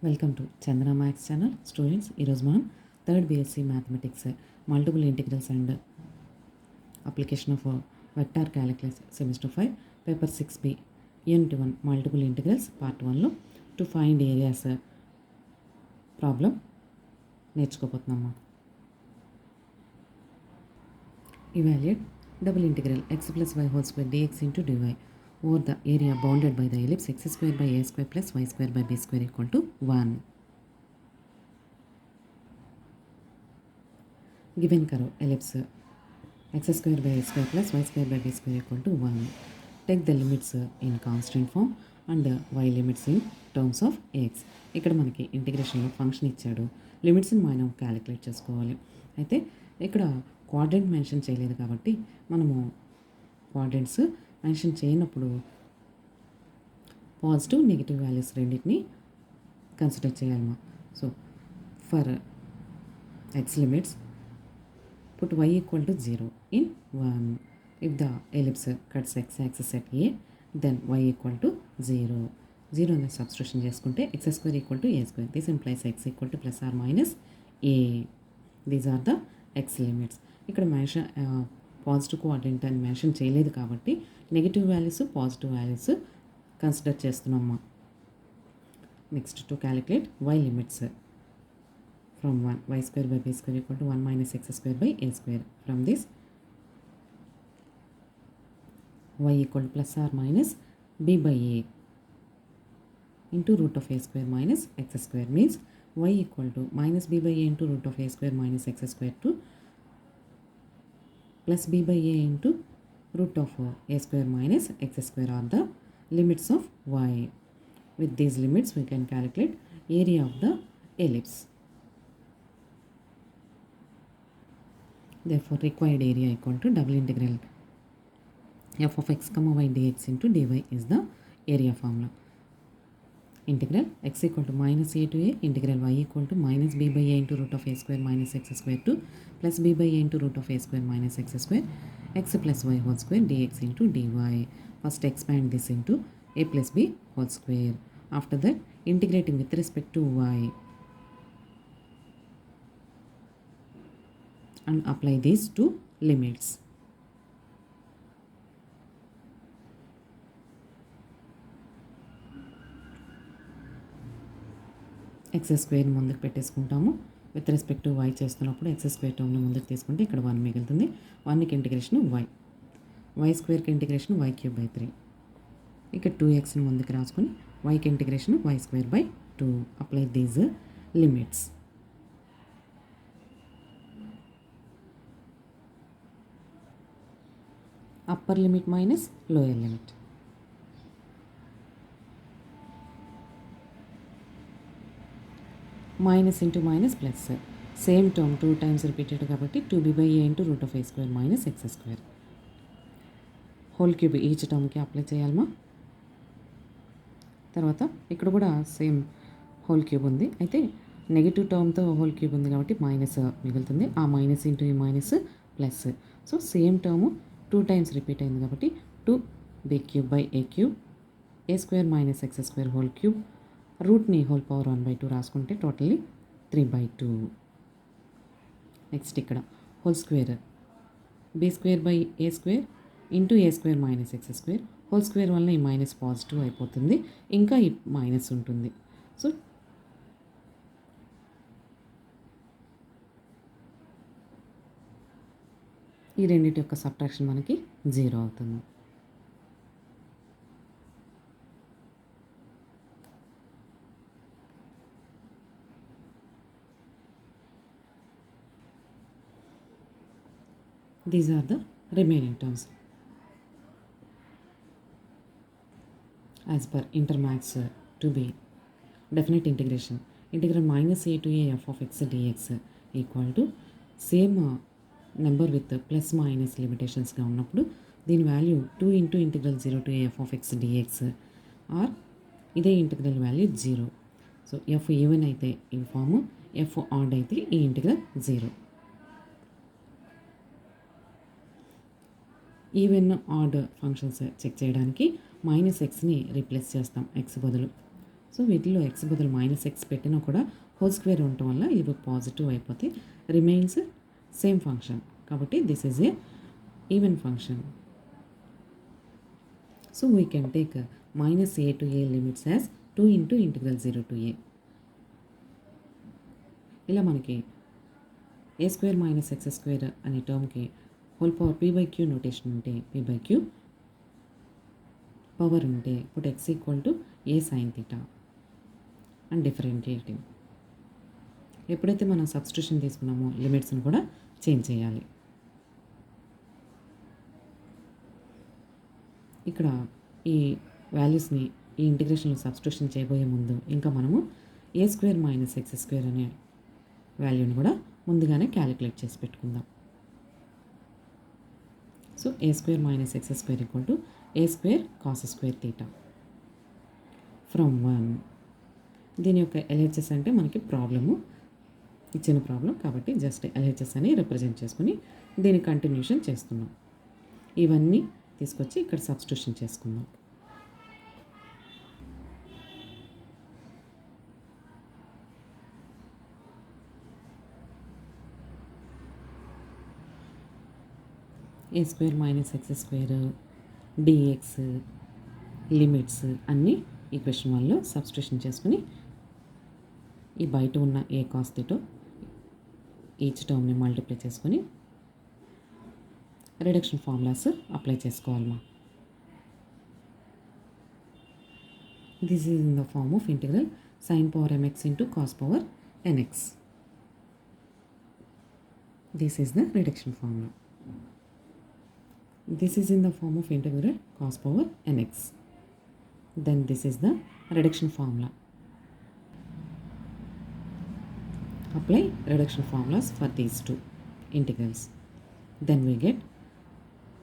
Welcome to Chandra maths channel. Students, ఈరోజు మనం third BSc mathematics multiple integrals and application of vector calculus semester 5 paper 6B unit 1 multiple integrals part 1లో to find areas problem నేర్చుకోబోతున్నాము. Evaluate double integral x plus y whole square dx into dy over the area bounded by the ellipse x square by a square plus y square by b square equal to 1. Given curve ellipse x square by a square plus y square by b square equal to 1. Take the limits in constant form and y limits in terms of x. ఇక్కడ మనకి ఇంటిగ్రేషన్లో function ఇచ్చాడు, లిమిట్స్ని మనం calculate చేసుకోవాలి. అయితే ఇక్కడ quadrant mention చేయలేదు కాబట్టి మనము క్వాడ్రెంట్స్ మెన్షన్ చేయనప్పుడు పాజిటివ్ నెగిటివ్ వాల్యూస్ రెండింటిని కన్సిడర్ చేయాలమ్మా. So for x limits put y equal to 0 in 1. If the ellipse cuts x axis at a, then y equal to 0. 0 అనే సబ్స్టిట్యూషన్ చేసుకుంటే x square equal to a square. This implies x equal to plus or minus a. These are the x limits. ఇక్కడ mention positive coordinate అని mention చేయలేదు కాబట్టి negative values positive values consider చేస్తున్నామా. Next to calculate y limits from 1 y square by b square equal to 1 minus x square by a square. From this y equal to plus or minus b by a into root of a square minus x square means y equal to minus b by a into root of a square minus x square to plus b by a into root of a square minus x square are the limits of y. With these limits we can calculate area of the ellipse. Therefore required area equal to double integral f of x comma y dx into dy is the area formula. Integral x equal to minus a to a integral y equal to minus b by a into root of a square minus x square to plus b by a into root of a square minus x square x plus y whole square dx into dy. First expand this into a plus b whole square. After that integrating with respect to y and apply these two limits. X square ముందుకు పెట్టేసుకుంటాము. With respect to y చేస్తున్నప్పుడు x square టర్మ్ని ముందుకు తీసుకుంటే ఇక్కడ 1 మిగులుతుంది. 1కి integration y స్క్వేర్కి ఇంటిగ్రేషన్ వై క్యూబ్ బై 3. ఇక్కడ 2xని ముందుకు రాసుకొని వైకి integration y square by 2. Apply these limits. upper limit minus lower limit. Minus into minus plus. Same term 2 times repeated కాబట్టి 2b by a into root of a square minus x square. Whole cube each టర్మ్కి apply చేయాలమా. తర్వాత ఇక్కడ కూడా same whole cube ఉంది. అయితే negative టర్మ్తో whole cube ఉంది కాబట్టి మైనస్ మిగులుతుంది. ఆ మైనస్ ఇంటూ ఈ minus plus. So same term 2 times repeat అయింది కాబట్టి 2b cube by a cube a square minus x square whole cube రూట్ని హోల్ పవర్ 1/2 రాసుకుంటే టోటల్లీ 3/2. నెక్స్ట్ ఇక్కడ whole square b square by a square into a square minus x square whole square వల్ల ఈ minus positive అయిపోతుంది, ఇంకా ఈ minus ఉంటుంది. So ఈ రెండింటి యొక్క సబ్ట్రాక్షన్ మనకి 0 అవుతుంది. These are the remaining terms. As per Intermax 2b, definite integration. Integral minus a to a f of x dx equal to same number with plus minus లిమిటేషన్స్గా ఉన్నప్పుడు దీని value 2 into integral 0 to f of x dx or ఇదే integral value 0. So f even అయితే ఈ form, f odd అయితే ఈ integral 0. Even odd functions check చేయడానికి minus ఎక్స్ని రీప్లేస్ చేస్తాం ఎక్స్ బదులు. సో సో వీటిలో ఎక్స్ బదులు మైనస్ ఎక్స్ పెట్టినా కూడా హోల్ స్క్వేర్ ఉండటం వల్ల ఇవి పాజిటివ్ అయిపోతే రిమైన్స్ సేమ్ ఫంక్షన్. కాబట్టి this is a even function. So we can take minus a to a limits as 2 into integral 0 to a. ఇలా మనకి a square minus x square అనే టర్మ్కి whole power p by q notation ఉంటే p by q power ఉంటే put x equal to a sine theta and differentiating. ఎప్పుడైతే మనం substitution తీసుకున్నామో లిమిట్స్ని కూడా చేంజ్ చేయాలి. ఇక్కడ ఈ వాల్యూస్ని ఈ ఇంటిగ్రేషన్లో సబ్స్టిట్యూషన్ చేయబోయే ముందు ఇంకా మనము ఏ స్క్వేర్ మైనస్ ఎక్స్ స్క్వేర్ అనే వాల్యూని కూడా ముందుగానే క్యాలిక్యులేట్ చేసి పెట్టుకుందాం. So A square minus x square equal to A square cos square theta from 1. దీని యొక్క ఎల్హెచ్ఎస్ అంటే మనకి ప్రాబ్లము ఇచ్చిన ప్రాబ్లం కాబట్టి జస్ట్ ఎల్హెచ్ఎస్ అని రిప్రజెంట్ చేసుకుని దీని కంటిన్యూషన్ చేస్తున్నాం. ఇవన్నీ తీసుకొచ్చి ఇక్కడ సబ్స్టిట్యూషన్ చేసుకుందాం. A square minus x square dx limits అన్నీ ఈక్వేషన్ 1లో సబ్స్టిట్యూషన్ చేసుకుని ఈ బయట ఉన్న ఏ కాస్ థీటా ఈచ్ టర్మ్ని మల్టిప్లై చేసుకొని రిడక్షన్ ఫార్ములాస్ అప్లై చేసుకోవాలమ్మా. This is in the form of integral sine power m x into cos power n x. This is the reduction formula. This is in the form of integral cos power nx. Then this is the reduction formula. Apply reduction formulas for these two integrals. Then we get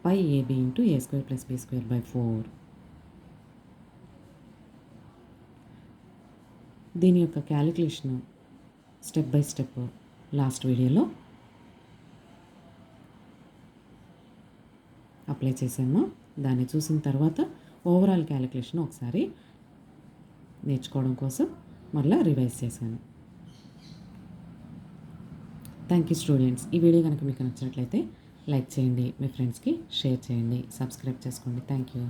pi ab into a square plus b square by 4. దీని యొక్క calculation step by step last వీడియోలో apply చేసాము. దాన్ని చూసిన తర్వాత overall calculation ఒకసారి నేర్చుకోవడం కోసం మళ్ళీ రివైజ్ చేశాను. Thank you students. ఈ వీడియో కనుక మీకు నచ్చినట్లయితే లైక్ చేయండి, మీ ఫ్రెండ్స్కి షేర్ చేయండి, సబ్స్క్రైబ్ చేసుకోండి. Thank you.